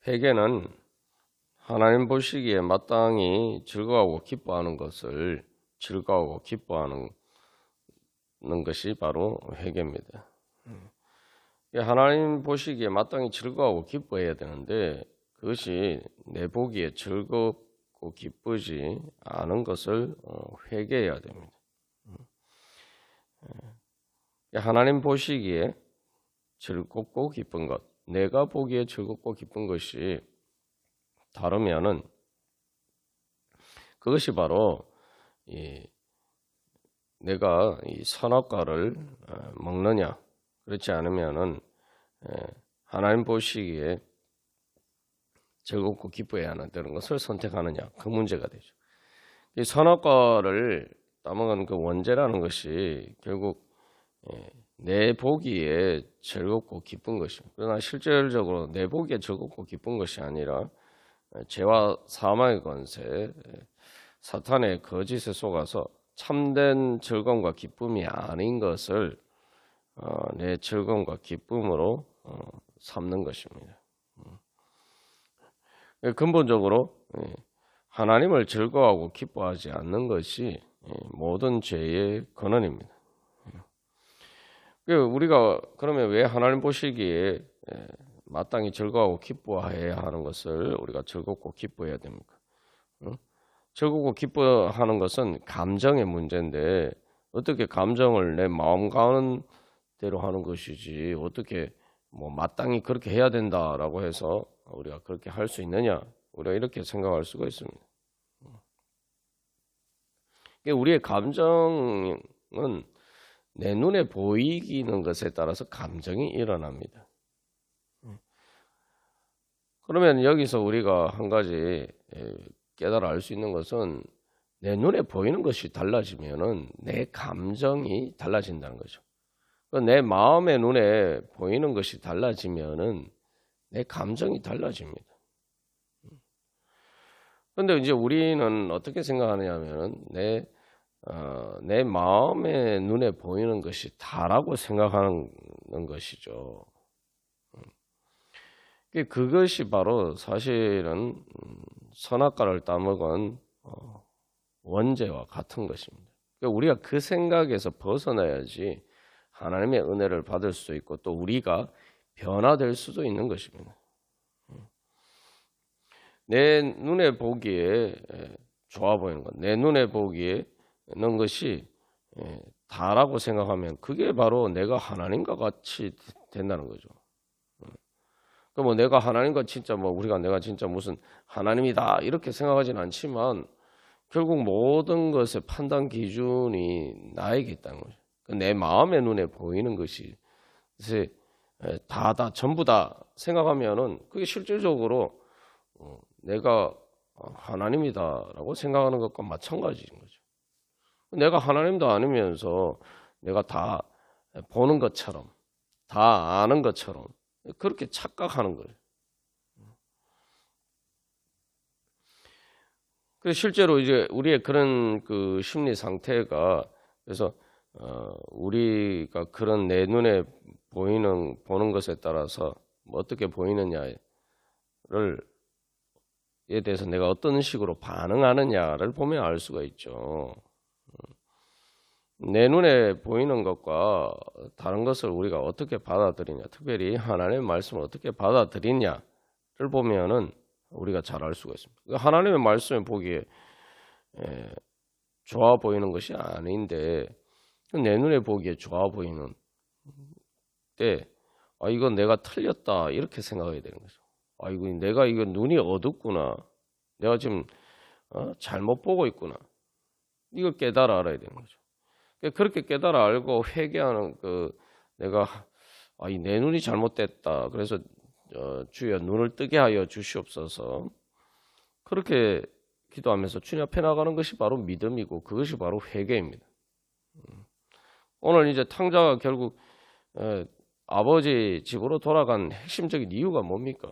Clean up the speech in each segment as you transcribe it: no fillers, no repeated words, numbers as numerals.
회개는 하나님 보시기에 마땅히 즐거워하고 기뻐하는 것을 즐거워하고 기뻐하는 것이 바로 회개입니다. 하나님 보시기에 마땅히 즐거워하고 기뻐해야 되는데 그것이 내 보기에 즐겁고 기쁘지 않은 것을 회개해야 됩니다. 하나님 보시기에 즐겁고 기쁜 것, 내가 보기에 즐겁고 기쁜 것이 다르면은 그것이 바로 내가 이 선악과를 먹느냐, 그렇지 않으면은 하나님 보시기에 즐겁고 기뻐해야 하는 것을 선택하느냐, 그 문제가 되죠. 이 선악과를 따먹은 그 원죄라는 것이 결국 내 보기에 즐겁고 기쁜 것입니다. 그러나 실질적으로 내 보기에 즐겁고 기쁜 것이 아니라 죄와 사망의 권세, 사탄의 거짓에 속아서 참된 즐거움과 기쁨이 아닌 것을 내 즐거움과 기쁨으로 삼는 것입니다. 근본적으로 하나님을 즐거워하고 기뻐하지 않는 것이 모든 죄의 근원입니다. 우리가 그러면 왜 하나님 보시기에 마땅히 즐거워하고 기뻐해야 하는 것을 우리가 즐겁고 기뻐해야 됩니까? 즐겁고 기뻐하는 것은 감정의 문제인데 어떻게 감정을 내 마음 가는 대로 하는 것이지 어떻게 마땅히 그렇게 해야 된다라고 해서 우리가 그렇게 할 수 있느냐? 우리가 이렇게 생각할 수가 있습니다. 우리의 감정은 내 눈에 보이는 것에 따라서 감정이 일어납니다. 그러면 여기서 우리가 한 가지 깨달아 알 수 있는 것은 내 눈에 보이는 것이 달라지면은 내 감정이 달라진다는 거죠. 내 마음의 눈에 보이는 것이 달라지면은 내 감정이 달라집니다. 그런데 이제 우리는 어떻게 생각하느냐면은 내 마음의 눈에 보이는 것이 다라고 생각하는 것이죠. 그것이 바로 사실은 선악과를 따먹은 원죄와 같은 것입니다. 우리가 그 생각에서 벗어나야지 하나님의 은혜를 받을 수 있고 또 우리가 변화될 수도 있는 것입니다. 내 눈에 보기에 좋아 보이는 것, 내 눈에 보기에 있는 것이 다라고 생각하면 그게 바로 내가 하나님과 같이 된다는 거죠. 내가 하나님과 진짜 내가 진짜 무슨 하나님이다 이렇게 생각하진 않지만 결국 모든 것의 판단 기준이 나에게 있다는 거죠. 내 마음의 눈에 보이는 것이 다다 전부다 생각하면은 그게 실질적으로 내가 하나님이다라고 생각하는 것과 마찬가지인 거죠. 내가 하나님도 아니면서 내가 다 보는 것처럼 다 아는 것처럼 그렇게 착각하는 거예요. 그래서 실제로 이제 우리의 그런 그 심리 상태가 그래서 우리가 그런 내 눈에 보는 것에 따라서 어떻게 보이느냐에 대해서 내가 어떤 식으로 반응하느냐를 보면 알 수가 있죠. 내 눈에 보이는 것과 다른 것을 우리가 어떻게 받아들이냐, 특별히 하나님의 말씀을 어떻게 받아들이냐를 보면은 우리가 잘 알 수가 있습니다. 하나님의 말씀을 보기에 좋아 보이는 것이 아닌데 내 눈에 보기에 좋아 보이는 때 이건 내가 틀렸다 이렇게 생각해야 되는 거죠. 이거 눈이 어둡구나. 내가 지금 잘못 보고 있구나. 이걸 깨달아 알아야 되는 거죠. 그렇게 깨달아 알고 회개하는 내가 내 눈이 잘못됐다. 그래서 주여 눈을 뜨게 하여 주시옵소서. 그렇게 기도하면서 주님 앞에 나가는 것이 바로 믿음이고 그것이 바로 회개입니다. 오늘 이제 탕자가 결국 아버지 집으로 돌아간 핵심적인 이유가 뭡니까?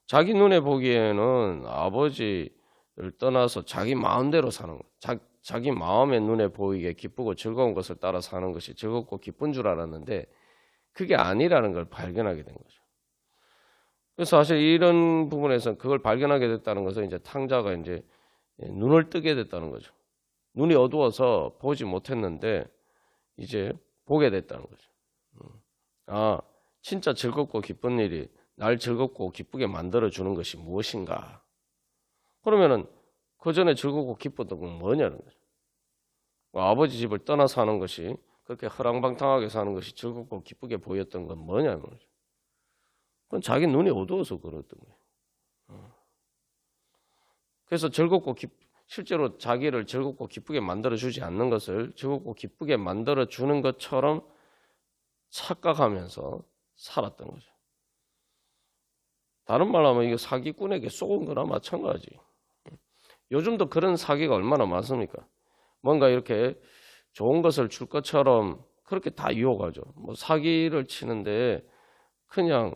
자기 눈에 보기에는 아버지를 떠나서 자기 마음대로 사는 것, 자기 마음의 눈에 보이게 기쁘고 즐거운 것을 따라 사는 것이 즐겁고 기쁜 줄 알았는데 그게 아니라는 걸 발견하게 된 거죠. 그래서 사실 이런 부분에서 그걸 발견하게 됐다는 것은 이제 탕자가 이제 눈을 뜨게 됐다는 거죠. 눈이 어두워서 보지 못했는데 이제 보게 됐다는 거죠. 아, 진짜 즐겁고 기쁜 일이 날 즐겁고 기쁘게 만들어주는 것이 무엇인가? 그러면은 그 전에 즐겁고 기뻤던 건 뭐냐는 거죠. 아버지 집을 떠나 사는 것이, 그렇게 허랑방탕하게 사는 것이 즐겁고 기쁘게 보였던 건 뭐냐는 거죠. 그건 자기 눈이 어두워서 그랬던 거예요. 그래서 실제로 자기를 즐겁고 기쁘게 만들어주지 않는 것을 즐겁고 기쁘게 만들어주는 것처럼 착각하면서 살았던 거죠. 다른 말로 하면 이거 사기꾼에게 속은 거나 마찬가지. 요즘도 그런 사기가 얼마나 많습니까? 뭔가 이렇게 좋은 것을 줄 것처럼 그렇게 다 유혹하죠. 뭐 사기를 치는데 그냥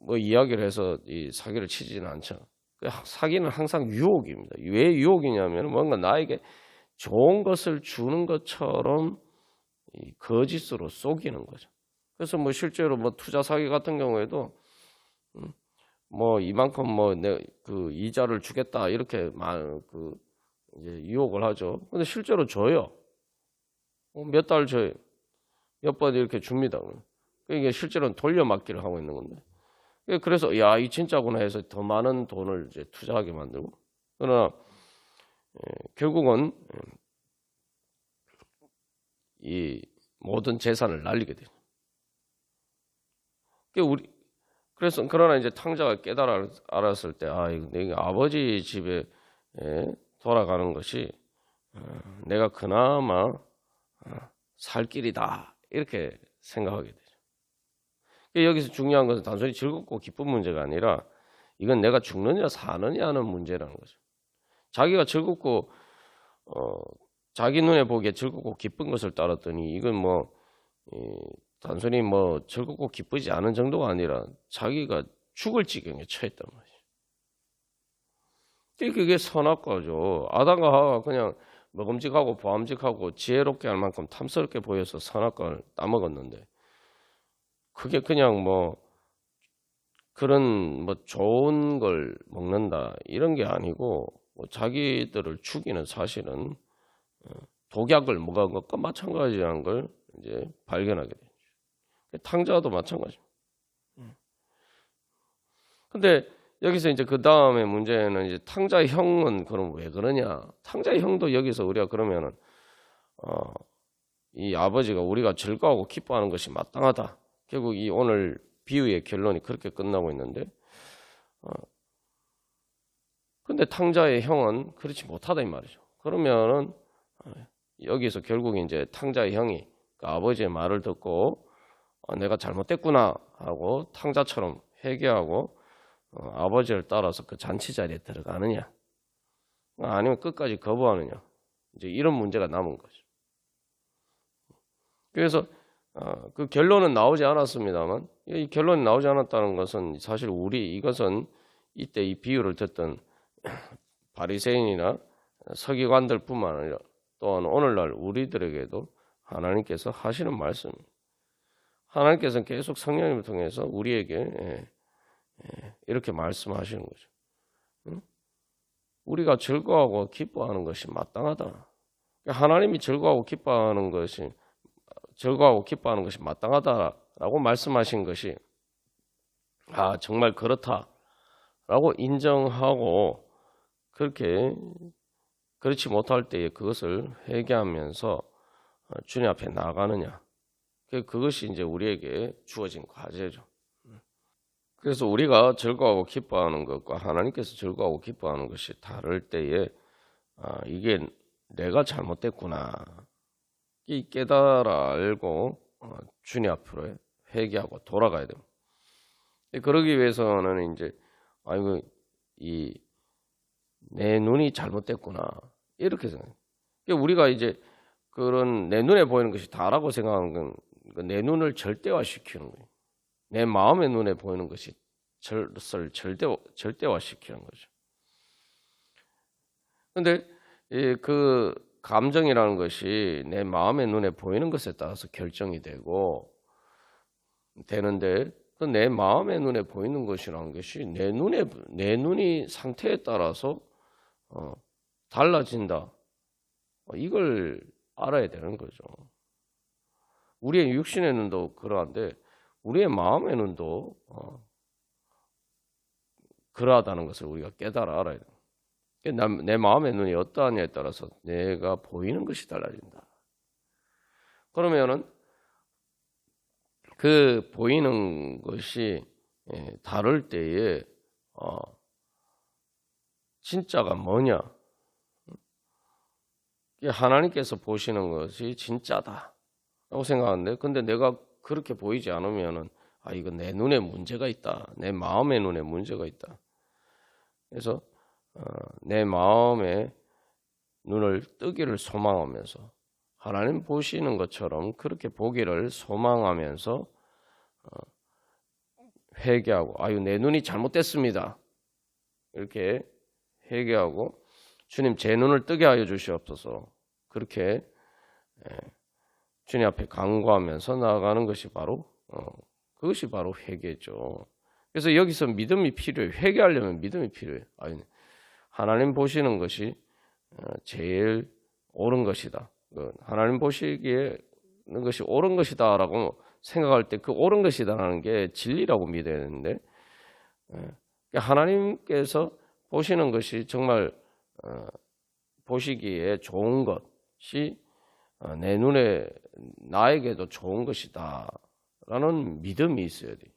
뭐 이야기를 해서 이 사기를 치지는 않죠. 사기는 항상 유혹입니다. 왜 유혹이냐면 뭔가 나에게 좋은 것을 주는 것처럼 이 거짓으로 속이는 거죠. 그래서 뭐 실제로 뭐 투자 사기 같은 경우에도 뭐 이만큼 뭐 그 이자를 주겠다 이렇게 이제 유혹을 하죠. 근데 실제로 줘요. 몇 달 줘요. 몇 번 이렇게 줍니다. 이게 실제로는 돌려막기를 하고 있는 건데. 그래서 야, 이 진짜구나 해서 더 많은 돈을 이제 투자하게 만들고. 그러나 결국은 이 모든 재산을 날리게 돼요. 그래서 그러나 이제 탕자가 알았을 때, 아, 이거 아버지 집에 돌아가는 것이 내가 그나마 살 길이다 이렇게 생각하게 되죠. 여기서 중요한 것은 단순히 즐겁고 기쁜 문제가 아니라 이건 내가 죽느냐 사느냐 하는 문제라는 거죠. 자기가 즐겁고 자기 눈에 보기에 즐겁고 기쁜 것을 따랐더니 이건 뭐 단순히 뭐 즐겁고 기쁘지 않은 정도가 아니라 자기가 죽을 지경에 처했단 말이죠. 그게 선악과죠. 아담과 하와가 그냥 먹음직하고 보암직하고 지혜롭게 할 만큼 탐스럽게 보여서 선악과를 따먹었는데 그게 그냥 뭐 그런 뭐 좋은 걸 먹는다 이런 게 아니고 뭐 자기들을 죽이는 사실은 독약을 먹은 것과 마찬가지라는 걸 이제 발견하게 되죠. 탕자도 마찬가지입니다. 근데 여기서 이제 그 다음에 문제는 이제 탕자의 형은 그럼 왜 그러냐? 탕자의 형도 여기서 우리가 그러면은 이 아버지가 우리가 즐거워하고 기뻐하는 것이 마땅하다. 결국 이 오늘 비유의 결론이 그렇게 끝나고 있는데, 근데 탕자의 형은 그렇지 못하다 이 말이죠. 그러면은 여기서 결국 이제 탕자의 형이 그 아버지의 말을 듣고 내가 잘못됐구나 하고 탕자처럼 회개하고 아버지를 따라서 그 잔치 자리에 들어가느냐, 아니면 끝까지 거부하느냐, 이제 이런 문제가 남은 거죠. 그래서 그 결론은 나오지 않았습니다만, 이 결론이 나오지 않았다는 것은 사실 이것은 이때 이 비유를 듣던 바리새인이나 서기관들뿐만 아니라 또한 오늘날 우리들에게도 하나님께서 하시는 말씀입니다. 하나님께서는 계속 성령님을 통해서 우리에게 이렇게 말씀하시는 거죠. 우리가 즐거워하고 기뻐하는 것이 마땅하다. 하나님이 즐거워하고 기뻐하는 것이 마땅하다라고 말씀하신 것이 정말 그렇다라고 인정하고 그렇지 못할 때에 그것을 회개하면서 주님 앞에 나가느냐. 그것이 이제 우리에게 주어진 과제죠. 그래서 우리가 즐거워하고 기뻐하는 것과 하나님께서 즐거워하고 기뻐하는 것이 다를 때에 이게 내가 잘못됐구나. 이 깨달아 알고 주님 앞으로 회개하고 돌아가야 됩니다. 그러기 위해서는 이제 내 눈이 잘못됐구나 이렇게 생각해요. 우리가 이제 그런 내 눈에 보이는 것이 다라고 생각하는 건 내 눈을 절대화시키는 거예요. 내 마음의 눈에 보이는 것이 절대화시키는 거죠. 그런데 그 감정이라는 것이 내 마음의 눈에 보이는 것에 따라서 결정이 되는데 그 내 마음의 눈에 보이는 것이라는 것이 내 눈이 상태에 따라서 달라진다. 이걸 알아야 되는 거죠. 우리의 육신의 눈도 그러한데 우리의 마음의 눈도 그러하다는 것을 우리가 깨달아 알아야 돼요. 내 마음의 눈이 어떠하냐에 따라서 내가 보이는 것이 달라진다. 그러면은 그 보이는 것이 다를 때에 진짜가 뭐냐? 하나님께서 보시는 것이 진짜다라고 생각하는데, 근데 내가 그렇게 보이지 않으면은 이건 내 눈에 문제가 있다. 내 마음의 눈에 문제가 있다. 그래서 내 마음의 눈을 뜨기를 소망하면서 하나님 보시는 것처럼 그렇게 보기를 소망하면서 회개하고 내 눈이 잘못됐습니다. 이렇게 회개하고 주님 제 눈을 뜨게 하여 주시옵소서. 그렇게 주님 앞에 간구하면서 나아가는 것이 바로 그것이 바로 회개죠. 그래서 여기서 믿음이 필요해요. 회개하려면 믿음이 필요해요. 하나님 보시는 것이 제일 옳은 것이다. 하나님 보시기에는 것이 옳은 것이다라고 생각할 때 그 옳은 것이다라는 게 진리라고 믿어야 되는데, 하나님께서 보시는 것이 정말 보시기에 좋은 것이 내 눈에 나에게도 좋은 것이다라는 믿음이 있어야 돼요.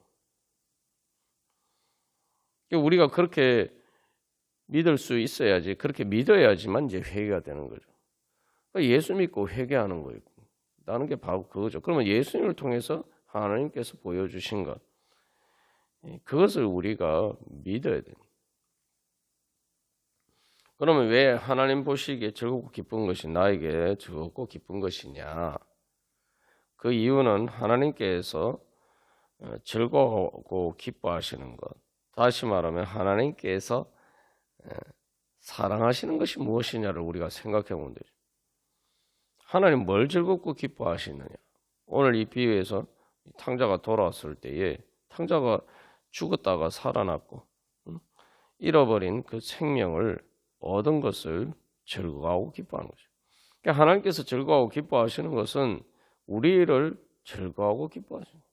우리가 그렇게 믿을 수 있어야지, 그렇게 믿어야지만 이제 회개가 되는 거죠. 예수 믿고 회개하는 거예요. 라는 게 바로 그거죠. 그러면 예수님을 통해서 하나님께서 보여주신 것, 그것을 우리가 믿어야 돼요. 그러면 왜 하나님 보시기에 즐겁고 기쁜 것이 나에게 즐겁고 기쁜 것이냐? 그 이유는 하나님께서 즐거워하고 기뻐하시는 것, 다시 말하면 하나님께서 사랑하시는 것이 무엇이냐를 우리가 생각해 보면 되죠. 하나님 뭘 즐겁고 기뻐하시느냐? 오늘 이 비유에서 탕자가 돌아왔을 때에 탕자가 죽었다가 살아났고 잃어버린 그 생명을 얻은 것을 즐거워하고 기뻐하는 거죠. 그러니까 하나님께서 즐거워하고 기뻐하시는 것은 우리를 즐거워하고 기뻐하시는 거예요.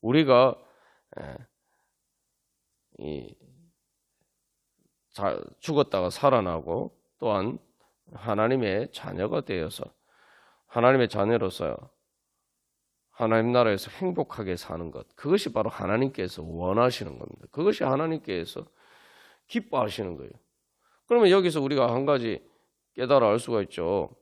우리가 죽었다가 살아나고 또한 하나님의 자녀가 되어서 하나님의 자녀로서 하나님 나라에서 행복하게 사는 것, 그것이 바로 하나님께서 원하시는 겁니다. 그것이 하나님께서 기뻐하시는 거예요. 그러면 여기서 우리가 한 가지 깨달아 알 수가 있죠.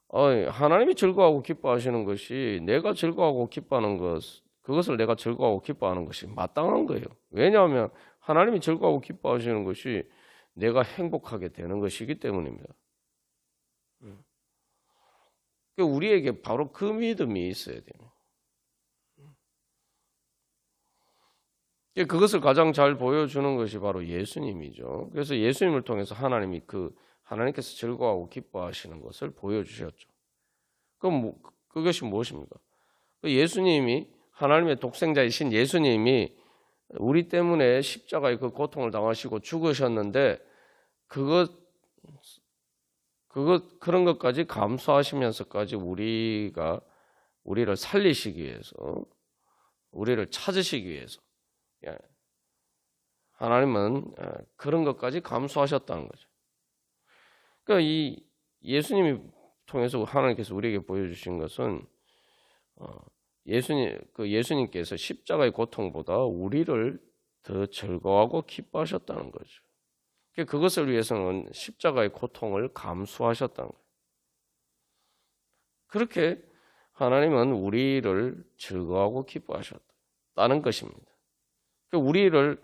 하나님이 즐거워하고 기뻐하시는 것이 내가 즐거워하고 기뻐하는 것, 그것을 내가 즐거워하고 기뻐하는 것이 마땅한 거예요. 왜냐하면 하나님이 즐거워하고 기뻐하시는 것이 내가 행복하게 되는 것이기 때문입니다. 우리에게 바로 그 믿음이 있어야 돼요. 그것을 가장 잘 보여주는 것이 바로 예수님이죠. 그래서 예수님을 통해서 하나님께서 즐거워하고 기뻐하시는 것을 보여주셨죠. 그럼 그것이 무엇입니까? 예수님이 하나님의 독생자이신 예수님이 우리 때문에 십자가의 그 고통을 당하시고 죽으셨는데 그런 것까지 감수하시면서까지 우리를 살리시기 위해서, 우리를 찾으시기 위해서 하나님은 그런 것까지 감수하셨다는 거죠. 그러니까 이 예수님이 통해서 하나님께서 우리에게 보여주신 것은 예수님께서 십자가의 고통보다 우리를 더 즐거워하고 기뻐하셨다는 거죠. 그것을 위해서는 십자가의 고통을 감수하셨다는 거예요. 그렇게 하나님은 우리를 즐거워하고 기뻐하셨다는 것입니다. 우리를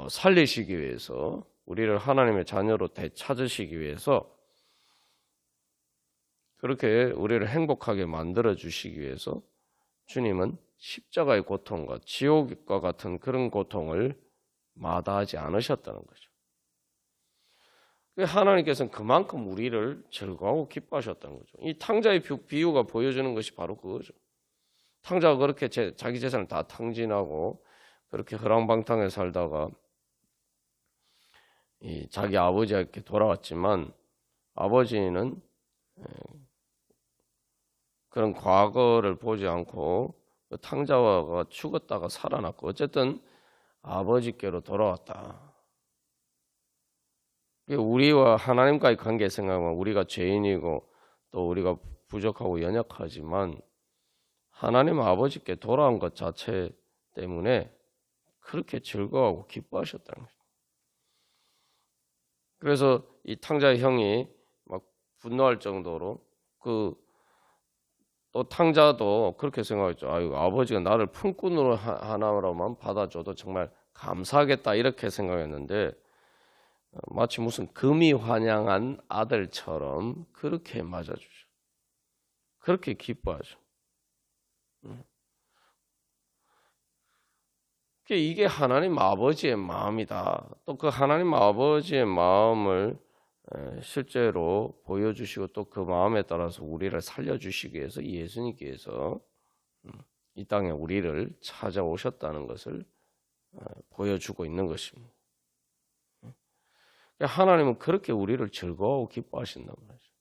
살리시기 위해서, 우리를 하나님의 자녀로 되찾으시기 위해서, 그렇게 우리를 행복하게 만들어 주시기 위해서 주님은 십자가의 고통과 지옥과 같은 그런 고통을 마다하지 않으셨다는 거죠. 하나님께서는 그만큼 우리를 즐거워하고 기뻐하셨다는 거죠. 이 탕자의 비유가 보여주는 것이 바로 그거죠. 탕자가 그렇게 자기 재산을 다 탕진하고 그렇게 허랑방탕에 살다가 자기 아버지에게 돌아왔지만 아버지는 그런 과거를 보지 않고 그 탕자가 죽었다가 살아났고 어쨌든 아버지께로 돌아왔다. 우리와 하나님과의 관계 생각하면 우리가 죄인이고 또 우리가 부족하고 연약하지만 하나님 아버지께 돌아온 것 자체 때문에 그렇게 즐거워하고 기뻐하셨다는 거죠. 그래서 이 탕자의 형이 막 분노할 정도로 또 탕자도 그렇게 생각했죠. 아유, 아버지가 나를 품꾼으로 하나로만 받아줘도 정말 감사하겠다 이렇게 생각했는데 마치 무슨 금이 환영한 아들처럼 그렇게 맞아주죠. 그렇게 기뻐하죠. 이게 하나님 아버지의 마음이다. 또 그 하나님 아버지의 마음을 실제로 보여주시고 또 그 마음에 따라서 우리를 살려주시기 위해서 예수님께서 이 땅에 우리를 찾아오셨다는 것을 보여주고 있는 것입니다. 하나님은 그렇게 우리를 즐거워하고 기뻐하신단 말이죠.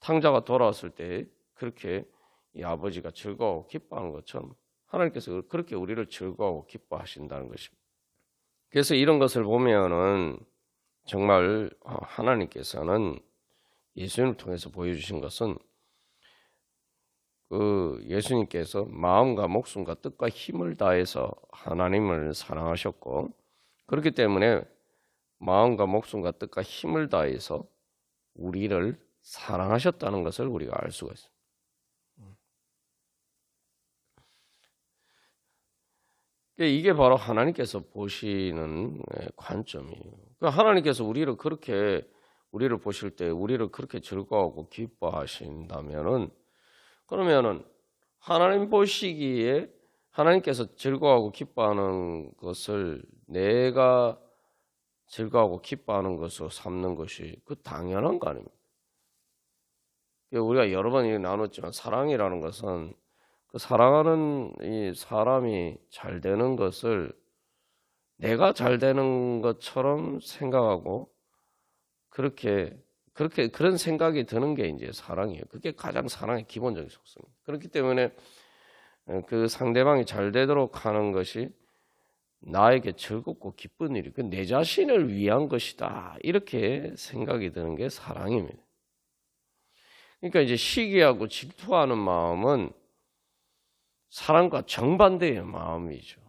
탕자가 돌아왔을 때 그렇게 이 아버지가 즐거워하고 기뻐하는 것처럼 하나님께서 그렇게 우리를 즐거워하고 기뻐하신다는 것입니다. 그래서 이런 것을 보면은 정말 하나님께서는 예수님을 통해서 보여주신 것은 그 예수님께서 마음과 목숨과 뜻과 힘을 다해서 하나님을 사랑하셨고 그렇기 때문에 마음과 목숨과 뜻과 힘을 다해서 우리를 사랑하셨다는 것을 우리가 알 수가 있습니다. 이게 바로 하나님께서 보시는 관점이에요. 하나님께서 우리를 보실 때 우리를 그렇게 즐거워하고 기뻐하신다면은 그러면은 하나님 보시기에 하나님께서 즐거워하고 기뻐하는 것을 내가 즐거워하고 기뻐하는 것으로 삼는 것이 그 당연한 거 아닙니까? 우리가 여러 번 나눴지만 사랑이라는 것은 그 사랑하는 이 사람이 잘 되는 것을 내가 잘 되는 것처럼 생각하고 그런 생각이 드는 게 이제 사랑이에요. 그게 가장 사랑의 기본적인 속성입니다. 그렇기 때문에 그 상대방이 잘 되도록 하는 것이 나에게 즐겁고 기쁜 일이 내 자신을 위한 것이다. 이렇게 생각이 드는 게 사랑입니다. 그러니까 이제 시기하고 질투하는 마음은 사랑과 정반대의 마음이죠.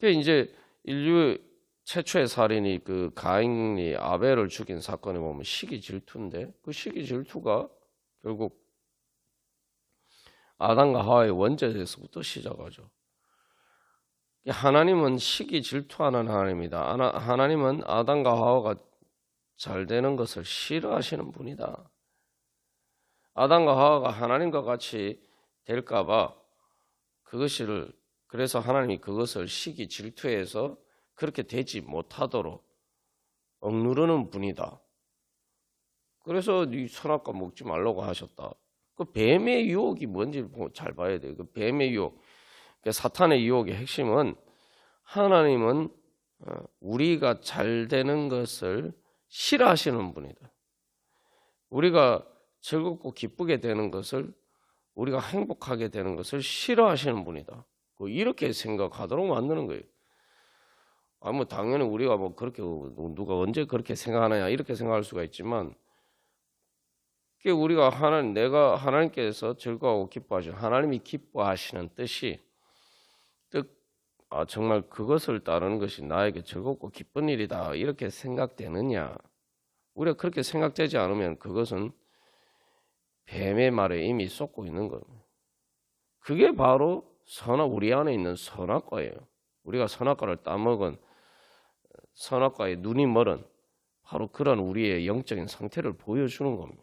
이제 인류 최초의 살인이 그 가인이 아벨을 죽인 사건에 보면 시기 질투인데 그 시기 질투가 결국 아담과 하와의 원죄에서부터 시작하죠. 하나님은 시기 질투하는 하나님이다. 하나님은 아담과 하와가 잘 되는 것을 싫어하시는 분이다. 아담과 하와가 하나님과 같이 될까봐 그래서 하나님이 그것을 시기 질투해서 그렇게 되지 못하도록 억누르는 분이다. 그래서 네 선악과 먹지 말라고 하셨다. 그 뱀의 유혹이 뭔지 잘 봐야 돼요. 그 뱀의 유혹, 그러니까 사탄의 유혹의 핵심은 하나님은 우리가 잘 되는 것을 싫어하시는 분이다. 우리가 즐겁고 기쁘게 되는 것을 우리가 행복하게 되는 것을 싫어하시는 분이다. 이렇게 생각하도록 만드는 거예요. 뭐 당연히 우리가 뭐 그렇게 누가 언제 그렇게 생각하느냐 이렇게 생각할 수가 있지만 우리가 내가 하나님께서 즐거워하고 기뻐하시는 하나님이 기뻐하시는 뜻이 정말 그것을 따르는 것이 나에게 즐겁고 기쁜 일이다 이렇게 생각되느냐? 우리가 그렇게 생각되지 않으면 그것은 뱀의 말에 이미 쏟고 있는 겁니다. 그게 바로 우리 안에 있는 선악과예요. 우리가 선악과를 따먹은 선악과에 눈이 멀은 바로 그런 우리의 영적인 상태를 보여주는 겁니다.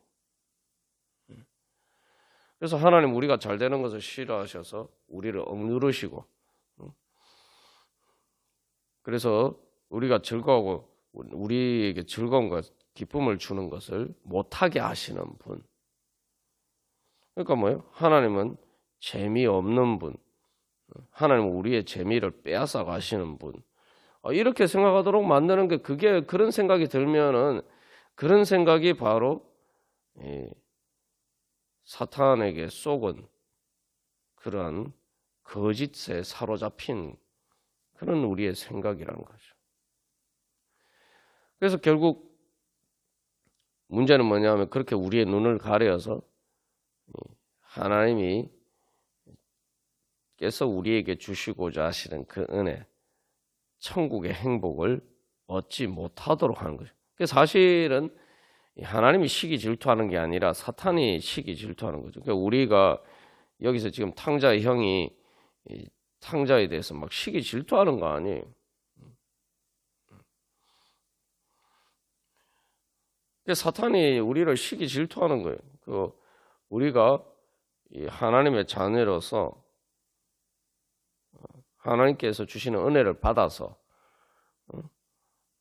그래서 하나님 우리가 잘 되는 것을 싫어하셔서 우리를 억누르시고 그래서 우리가 즐거워하고 우리에게 즐거움과 기쁨을 주는 것을 못하게 하시는 분. 그러니까 뭐예요? 하나님은 재미없는 분, 하나님은 우리의 재미를 빼앗아 가시는 분. 이렇게 생각하도록 만드는 게 그게 그런 생각이 들면은 그런 생각이 바로 사탄에게 속은 그러한 거짓에 사로잡힌 그런 우리의 생각이라는 거죠. 그래서 결국 문제는 뭐냐면 그렇게 우리의 눈을 가려서 하나님이 께서 우리에게 주시고자 하시는 그 은혜, 천국의 행복을 얻지 못하도록 하는 거죠. 사실은 하나님이 시기 질투하는 게 아니라 사탄이 시기 질투하는 거죠. 그러니까 우리가 여기서 지금 탕자의 형이 탕자에 대해서 막 시기 질투하는 거 아니에요. 사탄이 우리를 시기 질투하는 거예요. 우리가 하나님의 자녀로서 하나님께서 주시는 은혜를 받아서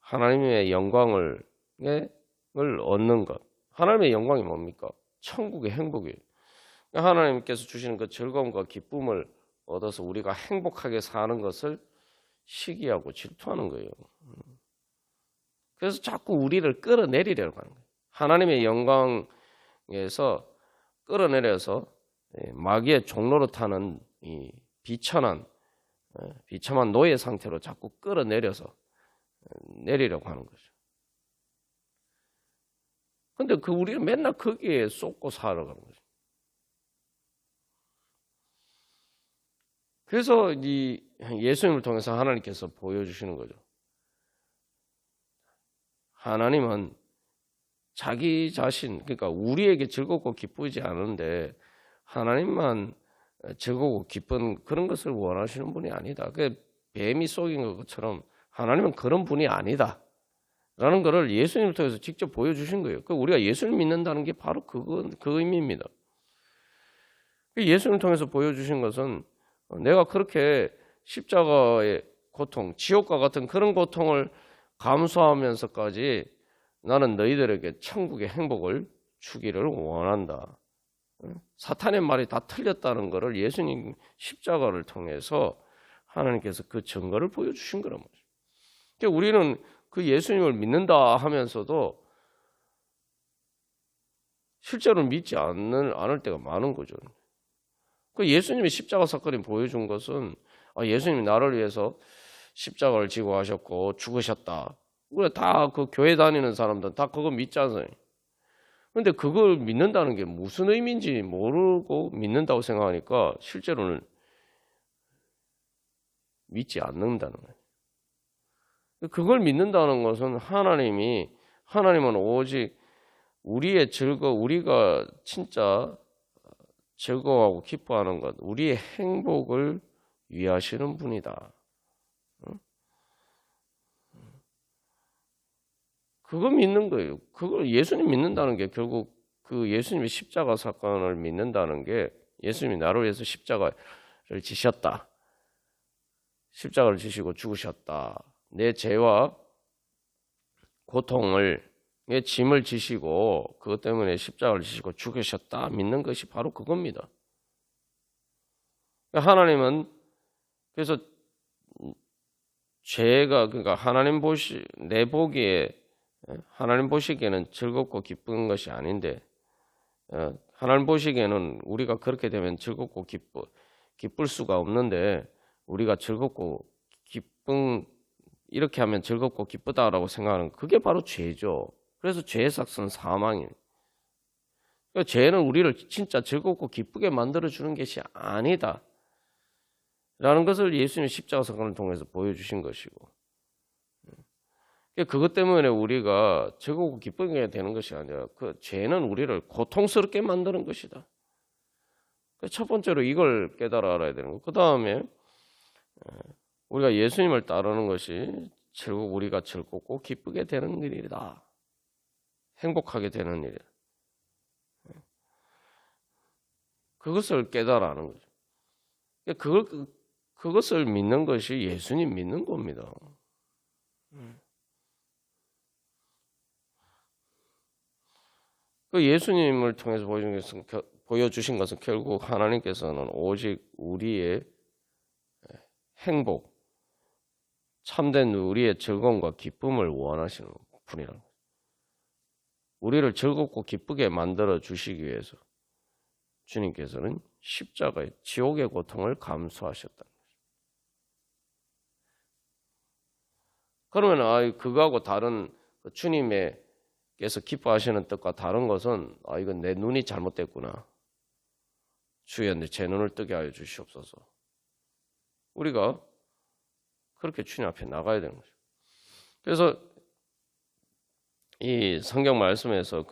하나님의 영광을 얻는 것. 하나님의 영광이 뭡니까? 천국의 행복이에요. 하나님께서 주시는 그 즐거움과 기쁨을 얻어서 우리가 행복하게 사는 것을 시기하고 질투하는 거예요. 그래서 자꾸 우리를 끌어내리려고 하는 거예요. 하나님의 영광에서 끌어내려서 마귀의 종로로 타는 이 비천한 노예 상태로 자꾸 끌어내려서 내리려고 하는 거죠. 근데 우리는 맨날 거기에 쏟고 살아가는 거죠. 그래서 이 예수님을 통해서 하나님께서 보여주시는 거죠. 하나님은 자기 자신, 그러니까 우리에게 즐겁고 기쁘지 않은데 하나님만 즐거우고 기쁜 그런 것을 원하시는 분이 아니다. 뱀이 속인 것처럼 하나님은 그런 분이 아니다. 라는 것을 예수님을 통해서 직접 보여주신 거예요. 우리가 예수를 믿는다는 게 바로 그 의미입니다. 예수님을 통해서 보여주신 것은 내가 그렇게 십자가의 고통, 지옥과 같은 그런 고통을 감수하면서까지 나는 너희들에게 천국의 행복을 주기를 원한다. 사탄의 말이 다 틀렸다는 것을 예수님 십자가를 통해서 하나님께서 그 증거를 보여주신 거란 말이죠. 그러니까 우리는 그 예수님을 믿는다 하면서도 실제로 믿지 않을 때가 많은 거죠. 그 예수님의 십자가 사건이 보여준 것은 예수님이 나를 위해서 십자가를 지고 하셨고 죽으셨다. 우리가 다 그 교회 다니는 사람들은 다 그거 믿지 않아요. 그런데 그걸 믿는다는 게 무슨 의미인지 모르고 믿는다고 생각하니까 실제로는 믿지 않는다는 거예요. 그걸 믿는다는 것은 하나님은 오직 우리가 진짜 즐거워하고 기뻐하는 것, 우리의 행복을 위하시는 분이다. 그거 믿는 거예요. 그걸 예수님 믿는다는 게 결국 그 예수님의 십자가 사건을 믿는다는 게 예수님이 나를 위해서 십자가를 지셨다. 십자가를 지시고 죽으셨다. 내 죄와 고통을 내 짐을 지시고 그것 때문에 십자가를 지시고 죽으셨다. 믿는 것이 바로 그겁니다. 하나님은 그래서 죄가 그러니까 하나님 보시기에는 즐겁고 기쁜 것이 아닌데 하나님 보시기에는 우리가 그렇게 되면 즐겁고 기쁠 수가 없는데 우리가 즐겁고 이렇게 하면 즐겁고 기쁘다라고 생각하는 그게 바로 죄죠. 그래서 죄의 삭은 사망이에요. 그러니까 죄는 우리를 진짜 즐겁고 기쁘게 만들어주는 것이 아니다. 라는 것을 예수님의 십자가 사건을 통해서 보여주신 것이고 그것 때문에 우리가 즐겁고 기쁘게 되는 것이 아니라 그 죄는 우리를 고통스럽게 만드는 것이다. 첫 번째로 이걸 깨달아 알아야 되는 거. 그 다음에 우리가 예수님을 따르는 것이 우리가 즐겁고 기쁘게 되는 일이다. 행복하게 되는 일이다. 그것을 깨달아 아는 거죠. 그것을 믿는 것이 예수님 믿는 겁니다. 그 예수님을 통해서 보여주신 것은 결국 하나님께서는 오직 우리의 행복, 참된 우리의 즐거움과 기쁨을 원하시는 분이라는 거예요. 우리를 즐겁고 기쁘게 만들어 주시기 위해서 주님께서는 십자가의 지옥의 고통을 감수하셨다는 거죠. 그러면 그거하고 다른 주님께서 기뻐하시는 뜻과 다른 것은 이건 내 눈이 잘못됐구나. 주여 제 눈을 뜨게 하여 주시옵소서. 우리가 그렇게 주님 앞에 나가야 되는 거죠. 그래서 이 성경 말씀에서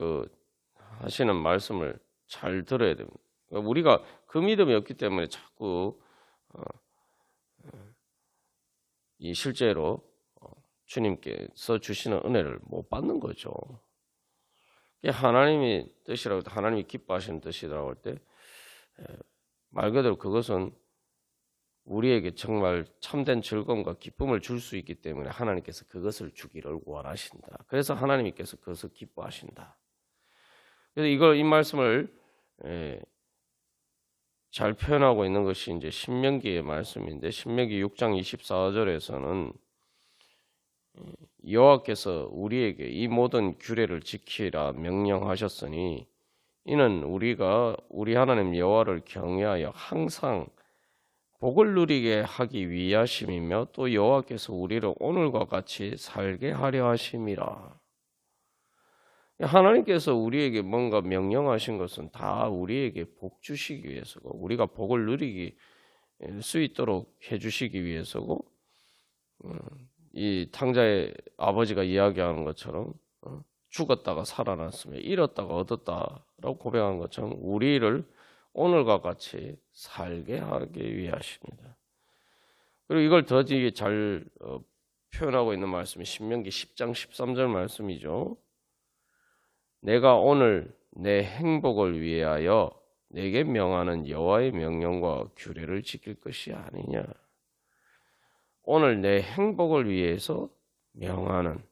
하시는 말씀을 잘 들어야 됩니다. 우리가 그 믿음이 없기 때문에 자꾸 이 실제로 주님께서 주시는 은혜를 못 받는 거죠. 하나님이 뜻이라고 하나님이 기뻐하시는 뜻이라고 할 때 말 그대로 그것은 우리에게 정말 참된 즐거움과 기쁨을 줄 수 있기 때문에 하나님께서 그것을 주기를 원하신다. 그래서 하나님께서 그것을 기뻐하신다. 그래서 이 말씀을 잘 표현하고 있는 것이 이제 신명기의 말씀인데 신명기 6장 24절에서는 여호와께서 우리에게 이 모든 규례를 지키라 명령하셨으니 이는 우리가 우리 하나님 여호와를 경외하여 항상 복을 누리게 하기 위하심이며 또 여호와께서 우리를 오늘과 같이 살게 하려 하심이라. 하나님께서 우리에게 뭔가 명령하신 것은 다 우리에게 복 주시기 위해서고 우리가 복을 누리기 수 있도록 해주시기 위해서고 이 탕자의 아버지가 이야기하는 것처럼 죽었다가 살아났으며 잃었다가 얻었다라고 고백한 것처럼 우리를 오늘과 같이 살게 하기 위하십니다. 그리고 이걸 더 잘 표현하고 있는 말씀이 신명기 10장 13절 말씀이죠. 내가 오늘 내 행복을 위하여 내게 명하는 여호와의 명령과 규례를 지킬 것이 아니냐. 오늘 내 행복을 위해서 명하는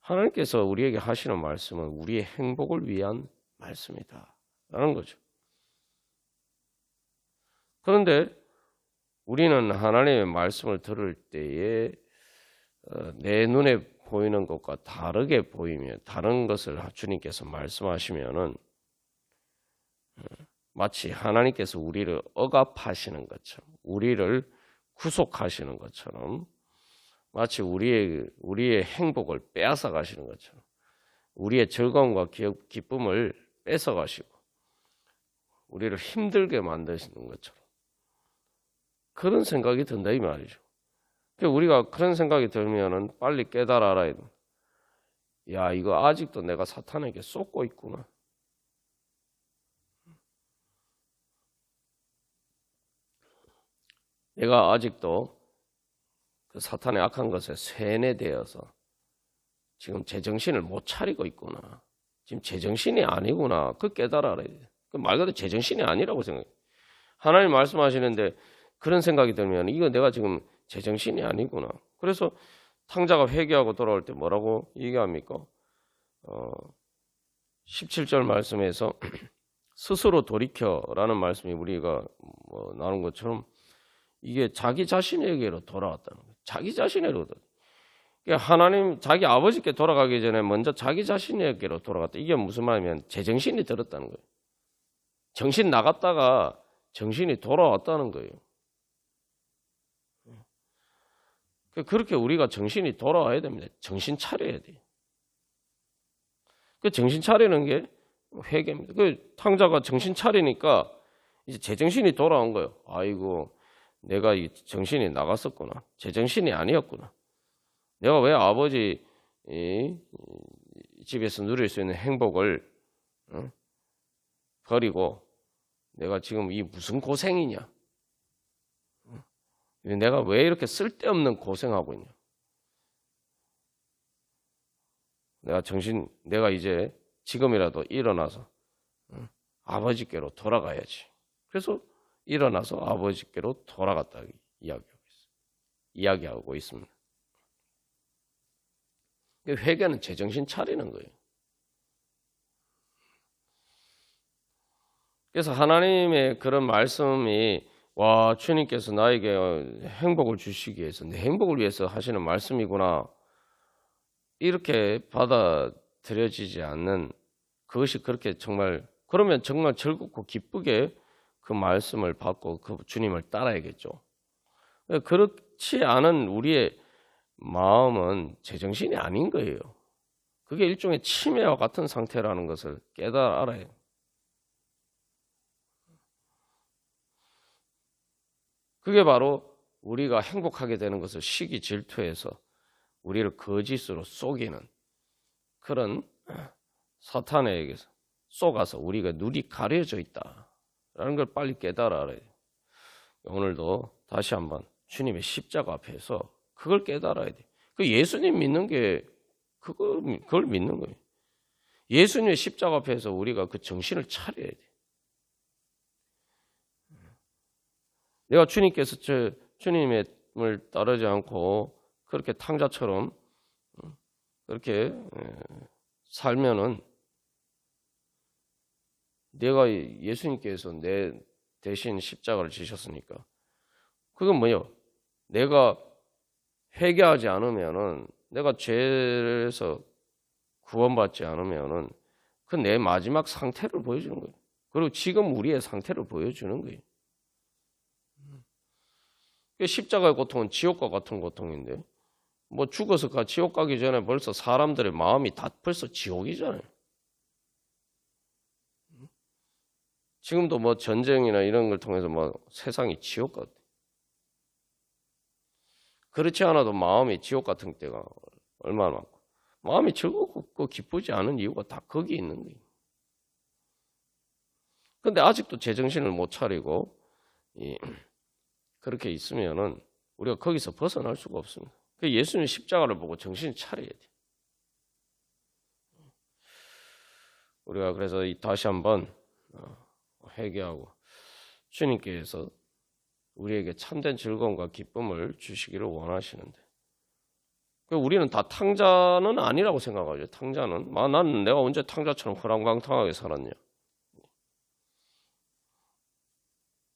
하나님께서 우리에게 하시는 말씀은 우리의 행복을 위한 말씀이다 라는 거죠. 그런데 우리는 하나님의 말씀을 들을 때에 내 눈에 보이는 것과 다르게 보이면 다른 것을 주님께서 말씀하시면은 마치 하나님께서 우리를 억압하시는 것처럼 우리를 구속하시는 것처럼 마치 우리의 행복을 빼앗아 가시는 것처럼 우리의 즐거움과 기쁨을 뺏어 가시고 우리를 힘들게 만드시는 것처럼 그런 생각이 든다 이 말이죠. 우리가 그런 생각이 들면은 빨리 깨달아라. 야, 이거 아직도 내가 사탄에게 쏟고 있구나. 내가 아직도 그 사탄의 악한 것에 세뇌되어서 지금 제정신을 못 차리고 있구나. 지금 제정신이 아니구나. 그 깨달아라. 그 말 그대로 제정신이 아니라고 생각해. 하나님 말씀하시는데 그런 생각이 들면 이거 내가 지금 제정신이 아니구나. 그래서 탕자가 회개하고 돌아올 때 뭐라고 얘기합니까? 17절 말씀에서 스스로 돌이켜라는 말씀이 우리가 나눈 것처럼 이게 자기 자신에게로 돌아왔다는 거예요. 자기 자신에게로. 그러니까 하나님 자기 아버지께 돌아가기 전에 먼저 자기 자신에게로 돌아갔다. 이게 무슨 말이냐면 제정신이 들었다는 거예요. 정신 나갔다가 정신이 돌아왔다는 거예요. 그렇게 우리가 정신이 돌아와야 됩니다. 정신 차려야 돼요. 그 정신 차리는 게 회개입니다. 그 탕자가 정신 차리니까 이제 제정신이 돌아온 거예요. 아이고, 내가 이 정신이 나갔었구나. 제정신이 아니었구나. 내가 왜 아버지 집에서 누릴 수 있는 행복을 버리고 내가 지금 이 무슨 고생이냐? 내가 왜 이렇게 쓸데없는 고생하고 있냐? 내가 이제 지금이라도 일어나서 아버지께로 돌아가야지. 그래서 일어나서 아버지께로 돌아갔다 이야기하고 있습니다. 회개는 제정신 차리는 거예요. 그래서 하나님의 그런 말씀이 와, 주님께서 나에게 행복을 주시기 위해서, 내 행복을 위해서 하시는 말씀이구나. 이렇게 받아들여지지 않는 그것이 그렇게 정말, 그러면 정말 즐겁고 기쁘게 그 말씀을 받고 그 주님을 따라야겠죠. 그렇지 않은 우리의 마음은 제정신이 아닌 거예요. 그게 일종의 치매와 같은 상태라는 것을 깨달아 알아요. 그게 바로 우리가 행복하게 되는 것을 시기 질투해서 우리를 거짓으로 속이는 그런 사탄에게서 속아서 우리가 눈이 가려져 있다라는 걸 빨리 깨달아 알아야 돼요. 오늘도 다시 한번 주님의 십자가 앞에서 그걸 깨달아야 돼. 그 예수님 믿는 게 그걸 믿는 거예요. 예수님의 십자가 앞에서 우리가 그 정신을 차려야 돼. 내가 주님께서 주님을 따르지 않고 그렇게 탕자처럼 그렇게 살면은 내가 예수님께서 내 대신 십자가를 지셨으니까 그건 뭐예요? 내가 회개하지 않으면은 내가 죄에서 구원받지 않으면은 그 내 마지막 상태를 보여주는 거예요. 그리고 지금 우리의 상태를 보여주는 거예요. 십자가의 고통은 지옥과 같은 고통인데 뭐 죽어서 지옥 가기 전에 벌써 사람들의 마음이 다 벌써 지옥이잖아요. 지금도 뭐 전쟁이나 이런 걸 통해서 뭐 세상이 지옥 같아. 그렇지 않아도 마음이 지옥 같은 때가 얼마나 많고 마음이 즐겁고 기쁘지 않은 이유가 다 거기 있는 거예요. 근데 아직도 제정신을 못 차리고 그렇게 있으면은 우리가 거기서 벗어날 수가 없습니다. 예수님 십자가를 보고 정신을 차려야 돼. 우리가 그래서 다시 한번 회개하고 주님께서 우리에게 참된 즐거움과 기쁨을 주시기를 원하시는데 우리는 다 탕자는 아니라고 생각하죠. 탕자는 나는 내가 언제 탕자처럼 허랑방탕하게 살았냐.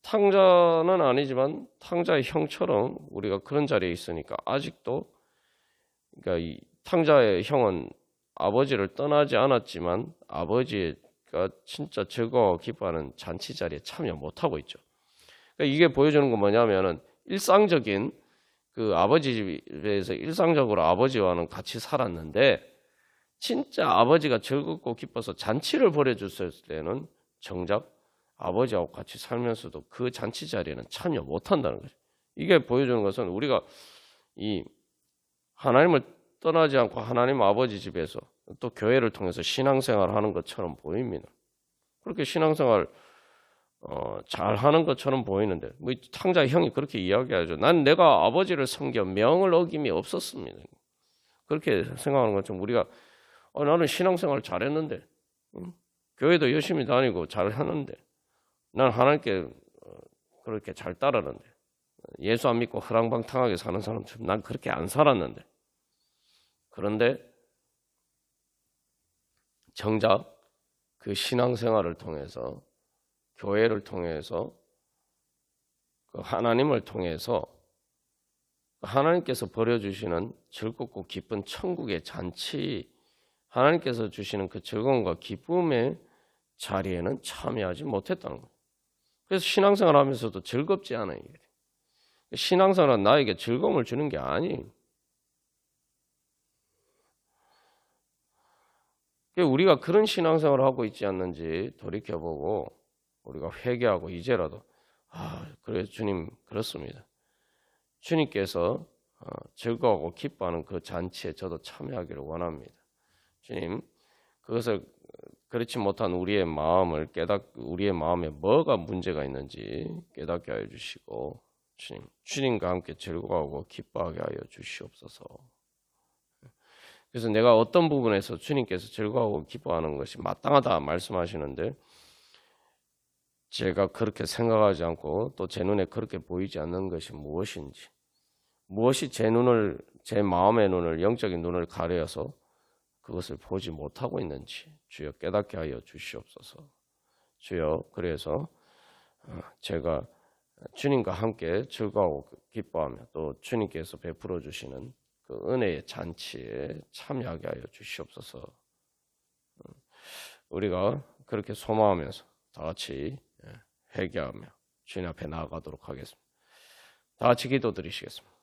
탕자는 아니지만 탕자의 형처럼 우리가 그런 자리에 있으니까 아직도 그러니까 이 탕자의 형은 아버지를 떠나지 않았지만 아버지가 진짜 즐거워 기뻐하는 잔치 자리에 참여 못하고 있죠. 그러니까 이게 보여주는 건 뭐냐면은 일상적인 그 아버지 집에서 일상적으로 아버지와는 같이 살았는데 진짜 아버지가 즐겁고 기뻐서 잔치를 벌여줬을 때는 정작 아버지하고 같이 살면서도 그 잔치 자리에는 참여 못한다는 거죠. 이게 보여주는 것은 우리가 이 하나님을 떠나지 않고 하나님 아버지 집에서 또 교회를 통해서 신앙생활을 하는 것처럼 보입니다. 그렇게 신앙생활 잘 하는 것처럼 보이는데 뭐 탕자 형이 그렇게 이야기하죠. 난 내가 아버지를 섬겨 명을 어김이 없었습니다. 그렇게 생각하는 것처럼 우리가 나는 신앙생활 잘했는데 교회도 열심히 다니고 잘하는데 난 하나님께 그렇게 잘 따르는데 예수 안 믿고 허랑방탕하게 사는 사람처럼 난 그렇게 안 살았는데 그런데 정작 그 신앙생활을 통해서 교회를 통해서 그 하나님을 통해서 하나님께서 벌여주시는 즐겁고 기쁜 천국의 잔치 하나님께서 주시는 그 즐거움과 기쁨의 자리에는 참여하지 못했다는 거예요. 그래서 신앙생활 하면서도 즐겁지 않아요. 신앙생활은 나에게 즐거움을 주는 게 아니에요. 우리가 그런 신앙생활을 하고 있지 않는지 돌이켜보고 우리가 회개하고 이제라도 그래 주님 그렇습니다. 주님께서 즐거워하고 기뻐하는 그 잔치에 저도 참여하기를 원합니다. 주님 그것을 그렇지 못한 우리의 마음을 우리의 마음에 뭐가 문제가 있는지 깨닫게 하여 주시고 주님과 함께 즐거워하고 기뻐하게 하여 주시옵소서. 그래서 내가 어떤 부분에서 주님께서 즐거워하고 기뻐하는 것이 마땅하다 말씀하시는데 제가 그렇게 생각하지 않고 또 제 눈에 그렇게 보이지 않는 것이 무엇인지 무엇이 제 마음의 눈을 영적인 눈을 가려서 그것을 보지 못하고 있는지 주여 깨닫게 하여 주시옵소서. 주여 그래서 제가 주님과 함께 즐거워하고 기뻐하며 또 주님께서 베풀어 주시는 그 은혜의 잔치에 참여하게 하여 주시옵소서. 우리가 그렇게 소망하면서 다 같이 회개하며 주님 앞에 나아가도록 하겠습니다. 다 같이 기도드리시겠습니다.